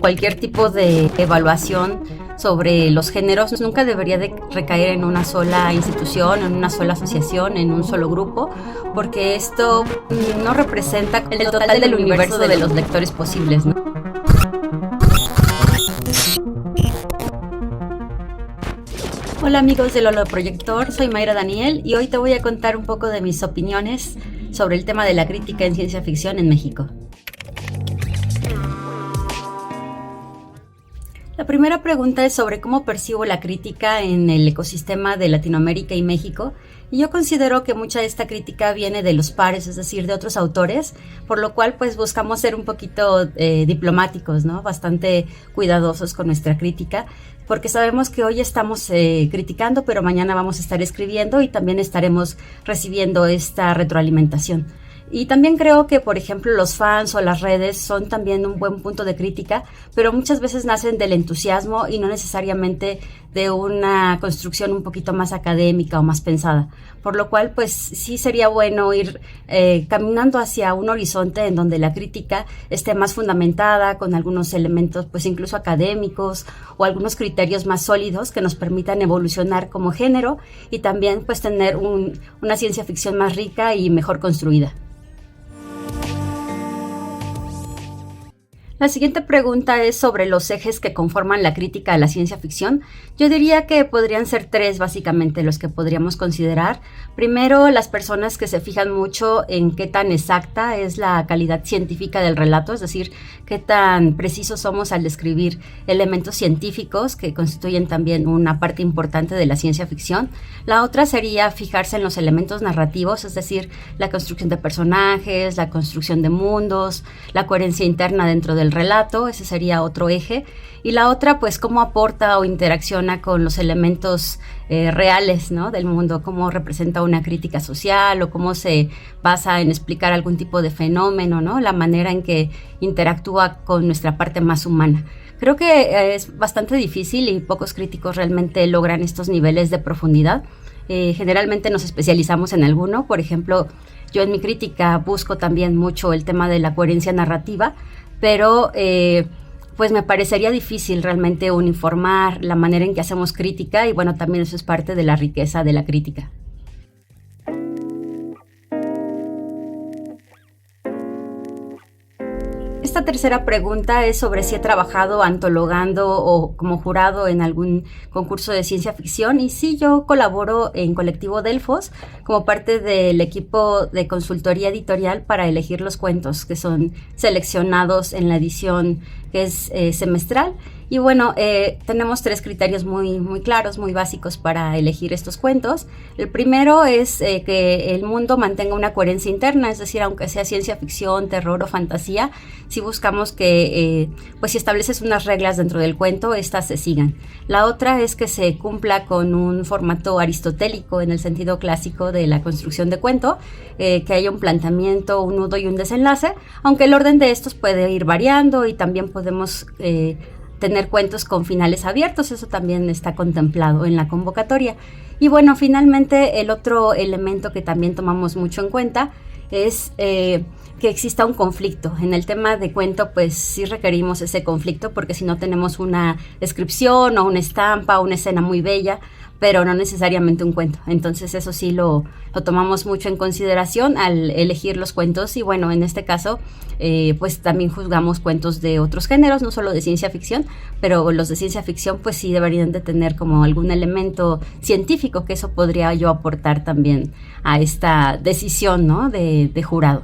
Cualquier tipo de evaluación sobre los géneros nunca debería de recaer en una sola institución, en una sola asociación, en un solo grupo, porque esto no representa el total del universo de los lectores posibles, ¿no? Hola amigos del Holoproyector, soy Mayra Daniel y hoy te voy a contar un poco de mis opiniones sobre el tema de la crítica en ciencia ficción en México. La primera pregunta es sobre cómo percibo la crítica en el ecosistema de Latinoamérica y México. Y yo considero que mucha de esta crítica viene de los pares, es decir, de otros autores, por lo cual pues buscamos ser un poquito diplomáticos, ¿no? Bastante cuidadosos con nuestra crítica, porque sabemos que hoy estamos criticando, pero mañana vamos a estar escribiendo y también estaremos recibiendo esta retroalimentación. Y también creo que, por ejemplo, los fans o las redes son también un buen punto de crítica, pero muchas veces nacen del entusiasmo y no necesariamente de una construcción un poquito más académica o más pensada. Por lo cual, pues sí sería bueno ir caminando hacia un horizonte en donde la crítica esté más fundamentada, con algunos elementos pues incluso académicos o algunos criterios más sólidos que nos permitan evolucionar como género y también pues tener una ciencia ficción más rica y mejor construida. La siguiente pregunta es sobre los ejes que conforman la crítica a la ciencia ficción. Yo diría que podrían ser tres básicamente los que podríamos considerar. Primero, las personas que se fijan mucho en qué tan exacta es la calidad científica del relato, es decir, qué tan precisos somos al describir elementos científicos que constituyen también una parte importante de la ciencia ficción. La otra sería fijarse en los elementos narrativos, es decir, la construcción de personajes, la construcción de mundos, la coherencia interna dentro del relato, ese sería otro eje, y la otra pues cómo aporta o interacciona con los elementos reales, ¿no? Del mundo, cómo representa una crítica social o cómo se basa en explicar algún tipo de fenómeno, ¿no? La manera en que interactúa con nuestra parte más humana. Creo que es bastante difícil y pocos críticos realmente logran estos niveles de profundidad. Generalmente nos especializamos en alguno, por ejemplo, yo en mi crítica busco también mucho el tema de la coherencia narrativa, pero pues me parecería difícil realmente uniformar la manera en que hacemos crítica y bueno, también eso es parte de la riqueza de la crítica. Esta tercera pregunta es sobre si he trabajado antologando o como jurado en algún concurso de ciencia ficción. Y sí, yo colaboro en Colectivo Delfos como parte del equipo de consultoría editorial para elegir los cuentos que son seleccionados en la edición que es semestral. Y bueno, tenemos tres criterios muy claros, muy básicos para elegir estos cuentos. El primero es que el mundo mantenga una coherencia interna, es decir, aunque sea ciencia ficción, terror o fantasía, si buscamos que, pues si estableces unas reglas dentro del cuento, estas se sigan. La otra es que se cumpla con un formato aristotélico en el sentido clásico de la construcción de cuento, que haya un planteamiento, un nudo y un desenlace, aunque el orden de estos puede ir variando y también podemos tener cuentos con finales abiertos, eso también está contemplado en la convocatoria. Y bueno, finalmente el otro elemento que también tomamos mucho en cuenta es que exista un conflicto. En el tema de cuento, pues sí requerimos ese conflicto porque si no tenemos una descripción o una estampa o una escena muy bella, pero no necesariamente un cuento. Entonces eso sí lo tomamos mucho en consideración al elegir los cuentos y bueno, en este caso pues también juzgamos cuentos de otros géneros, no solo de ciencia ficción, pero los de ciencia ficción pues sí deberían de tener como algún elemento científico, que eso podría yo aportar también a esta decisión, ¿no? de jurado.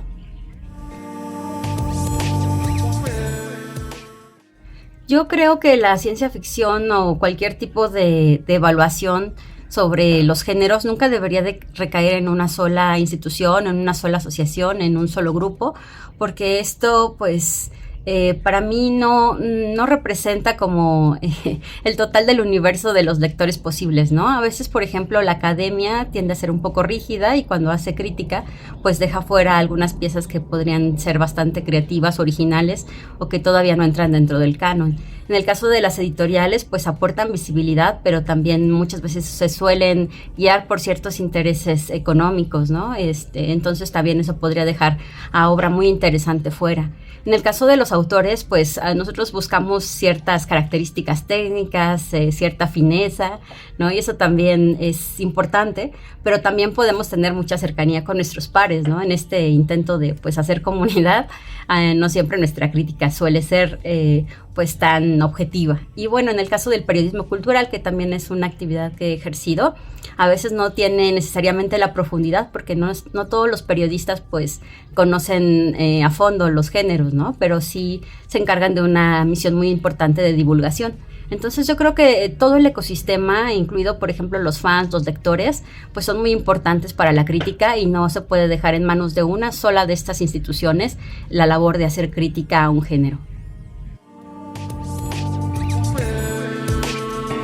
Yo creo que la ciencia ficción o cualquier tipo de evaluación sobre los géneros nunca debería de recaer en una sola institución, en una sola asociación, en un solo grupo, porque esto pues para mí no representa como el total del universo de los lectores posibles, ¿no? A veces, por ejemplo, la academia tiende a ser un poco rígida y cuando hace crítica, pues deja fuera algunas piezas que podrían ser bastante creativas, originales o que todavía no entran dentro del canon. En el caso de las editoriales, pues aportan visibilidad, pero también muchas veces se suelen guiar por ciertos intereses económicos, ¿no? Entonces también eso podría dejar a obra muy interesante fuera. En el caso de los autores, pues nosotros buscamos ciertas características técnicas, cierta fineza, ¿no? Y eso también es importante, pero también podemos tener mucha cercanía con nuestros pares, ¿no? En este intento de, pues, hacer comunidad, no siempre nuestra crítica suele ser, pues, tan objetiva. Y bueno, en el caso del periodismo cultural, que también es una actividad que he ejercido, a veces no tiene necesariamente la profundidad, porque no todos los periodistas, pues, conocen a fondo los géneros, ¿no? Pero sí se encargan de una misión muy importante de divulgación. Entonces yo creo que todo el ecosistema, incluido por ejemplo los fans, los lectores, pues son muy importantes para la crítica y no se puede dejar en manos de una sola de estas instituciones la labor de hacer crítica a un género.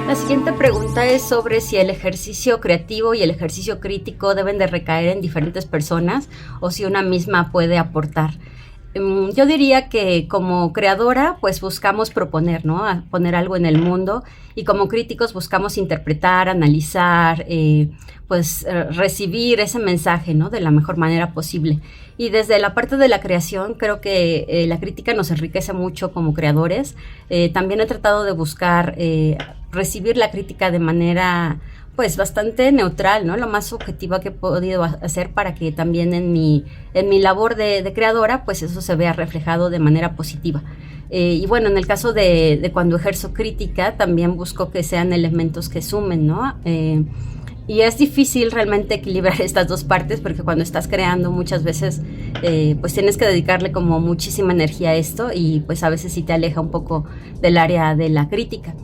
La siguiente pregunta es sobre si el ejercicio creativo y el ejercicio crítico deben de recaer en diferentes personas o si una misma puede aportar. Yo diría que como creadora pues buscamos proponer, ¿no? A poner algo en el mundo, y como críticos buscamos interpretar, analizar, recibir ese mensaje, ¿no? De la mejor manera posible. Y desde la parte de la creación creo que la crítica nos enriquece mucho como creadores. También he tratado de buscar recibir la crítica de manera pues bastante neutral, ¿no? Lo más objetiva que he podido hacer para que también en mi labor de creadora, pues eso se vea reflejado de manera positiva. Y bueno, en el caso de cuando ejerzo crítica, también busco que sean elementos que sumen, ¿no? Y es difícil realmente equilibrar estas dos partes, porque cuando estás creando muchas veces pues tienes que dedicarle como muchísima energía a esto, y pues a veces sí te aleja un poco del área de la crítica.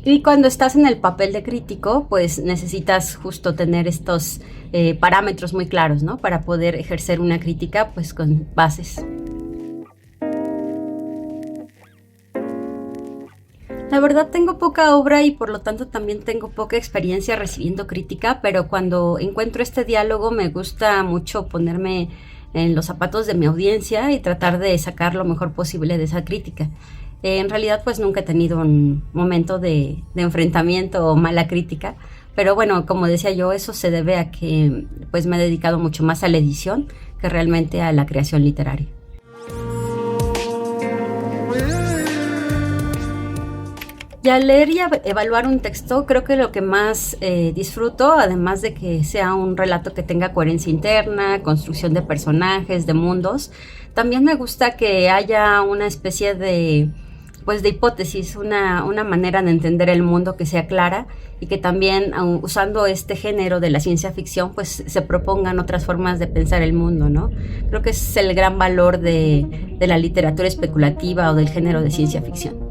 Y cuando estás en el papel de crítico, pues necesitas justo tener estos parámetros muy claros, ¿no? Para poder ejercer una crítica, pues con bases. La verdad tengo poca obra y por lo tanto también tengo poca experiencia recibiendo crítica, pero cuando encuentro este diálogo me gusta mucho ponerme en los zapatos de mi audiencia y tratar de sacar lo mejor posible de esa crítica. En realidad pues nunca he tenido un momento de enfrentamiento o mala crítica, pero bueno, como decía yo, eso se debe a que pues me he dedicado mucho más a la edición que realmente a la creación literaria. Y al leer y evaluar un texto, creo que lo que más disfruto, además de que sea un relato que tenga coherencia interna, construcción de personajes, de mundos, también me gusta que haya una especie de hipótesis, una manera de entender el mundo que sea clara, y que también usando este género de la ciencia ficción pues se propongan otras formas de pensar el mundo, ¿no? Creo que ese es el gran valor de la literatura especulativa o del género de ciencia ficción.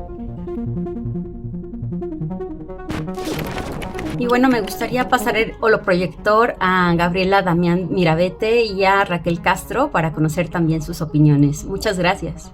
Y bueno, me gustaría pasar el holoproyector a Gabriela Damián Mirabete y a Raquel Castro para conocer también sus opiniones. Muchas gracias.